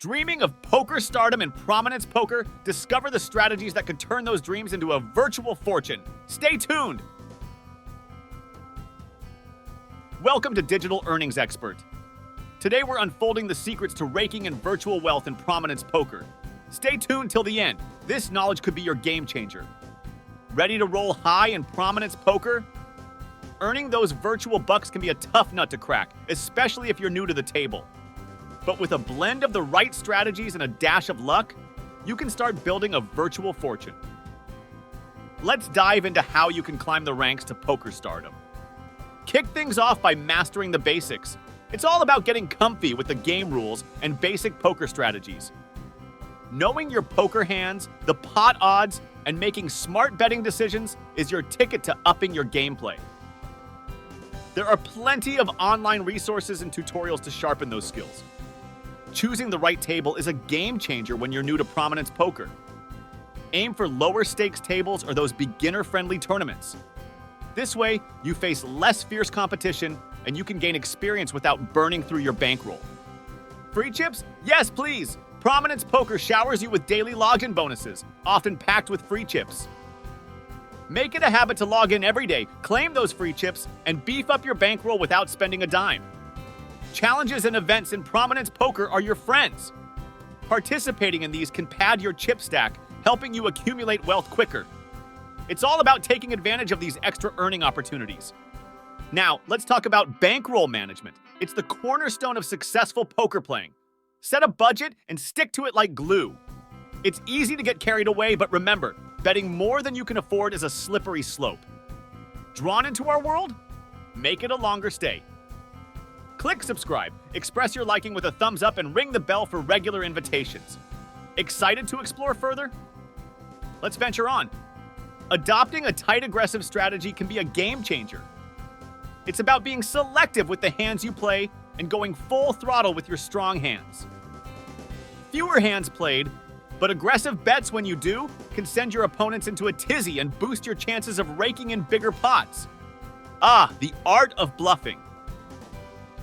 Dreaming of poker stardom and prominence poker? Discover the strategies that could turn those dreams into a virtual fortune. Stay tuned! Welcome to Digital Earnings Expert. Today we're unfolding the secrets to raking in virtual wealth in prominence poker. Stay tuned till the end. This knowledge could be your game changer. Ready to roll high in prominence poker? Earning those virtual bucks can be a tough nut to crack, especially if you're new to the table. But with a blend of the right strategies and a dash of luck, you can start building a virtual fortune. Let's dive into how you can climb the ranks to poker stardom. Kick things off by mastering the basics. It's all about getting comfy with the game rules and basic poker strategies. Knowing your poker hands, the pot odds, and making smart betting decisions is your ticket to upping your gameplay. There are plenty of online resources and tutorials to sharpen those skills. Choosing the right table is a game changer when you're new to prominence poker. Aim for lower stakes tables or those beginner-friendly tournaments. This way, you face less fierce competition and you can gain experience without burning through your bankroll. Free chips? Yes, please! Prominence Poker showers you with daily login bonuses, often packed with free chips. Make it a habit to log in every day, claim those free chips, and beef up your bankroll without spending a dime. Challenges and events in prominence poker are your friends. Participating in these can pad your chip stack, helping you accumulate wealth quicker. It's all about taking advantage of these extra earning opportunities. Now, let's talk about bankroll management. It's the cornerstone of successful poker playing. Set a budget and stick to it like glue. It's easy to get carried away, but remember, betting more than you can afford is a slippery slope. Drawn into our world? Make it a longer stay. Click subscribe, express your liking with a thumbs up, and ring the bell for regular invitations. Excited to explore further? Let's venture on. Adopting a tight aggressive strategy can be a game changer. It's about being selective with the hands you play and going full throttle with your strong hands. Fewer hands played, but aggressive bets when you do can send your opponents into a tizzy and boost your chances of raking in bigger pots. Ah, the art of bluffing.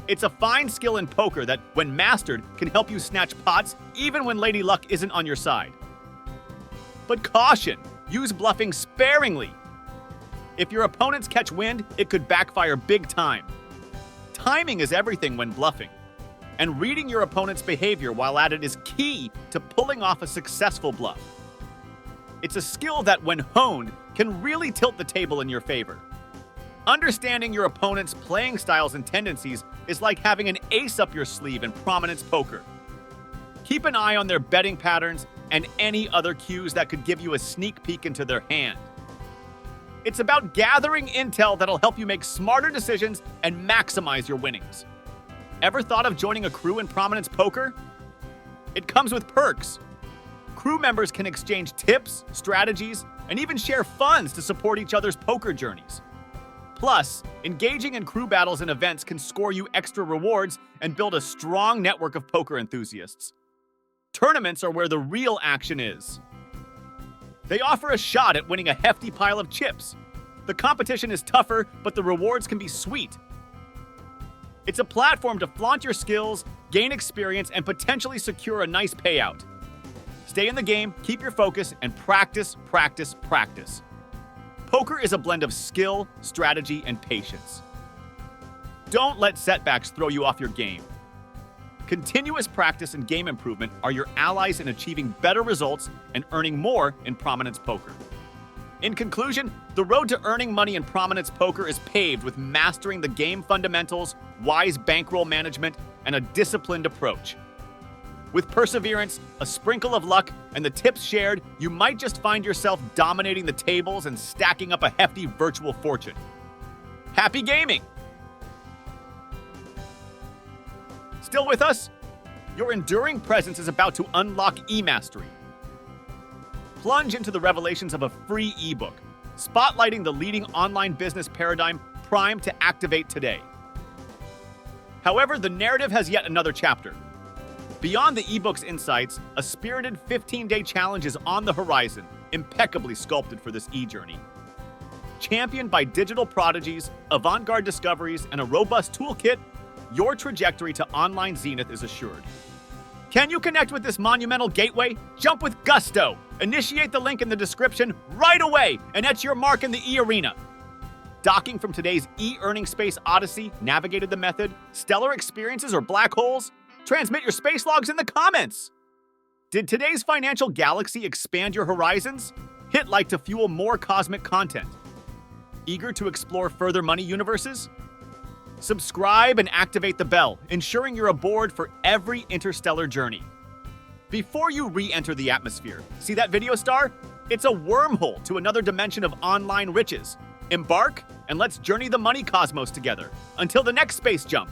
It's a fine skill in poker that, when mastered, can help you snatch pots even when Lady Luck isn't on your side. But caution, use bluffing sparingly. If your opponents catch wind, it could backfire big time. Timing is everything when bluffing, and reading your opponent's behavior while at it is key to pulling off a successful bluff. It's a skill that, when honed, can really tilt the table in your favor. Understanding your opponent's playing styles and tendencies is like having an ace up your sleeve in prominence poker. Keep an eye on their betting patterns and any other cues that could give you a sneak peek into their hand. It's about gathering intel that'll help you make smarter decisions and maximize your winnings. Ever thought of joining a crew in prominence poker? It comes with perks. Crew members can exchange tips, strategies, and even share funds to support each other's poker journeys. Plus, engaging in crew battles and events can score you extra rewards and build a strong network of poker enthusiasts. Tournaments are where the real action is. They offer a shot at winning a hefty pile of chips. The competition is tougher, but the rewards can be sweet. It's a platform to flaunt your skills, gain experience, and potentially secure a nice payout. Stay in the game, keep your focus, and practice, practice, practice. Poker is a blend of skill, strategy, and patience. Don't let setbacks throw you off your game. Continuous practice and game improvement are your allies in achieving better results and earning more in prominence poker. In conclusion, the road to earning money in prominence poker is paved with mastering the game fundamentals, wise bankroll management, and a disciplined approach. With perseverance, a sprinkle of luck, and the tips shared, you might just find yourself dominating the tables and stacking up a hefty virtual fortune. Happy gaming! Still with us? Your enduring presence is about to unlock e-mastery. Plunge into the revelations of a free ebook, spotlighting the leading online business paradigm primed to activate today. However, the narrative has yet another chapter. Beyond the ebook's insights, a spirited 15-day challenge is on the horizon, impeccably sculpted for this e-journey. Championed by digital prodigies, avant-garde discoveries, and a robust toolkit, your trajectory to online zenith is assured. Can you connect with this monumental gateway? Jump with gusto. Initiate the link in the description right away and etch your mark in the e-arena. Docking from today's e-earning space odyssey, navigated the method, stellar experiences, or black holes? Transmit your space logs in the comments. Did today's financial galaxy expand your horizons? Hit like to fuel more cosmic content. Eager to explore further money universes? Subscribe and activate the bell, ensuring you're aboard for every interstellar journey. Before you re-enter the atmosphere, see that video star? It's a wormhole to another dimension of online riches. Embark, and let's journey the money cosmos together. Until the next space jump.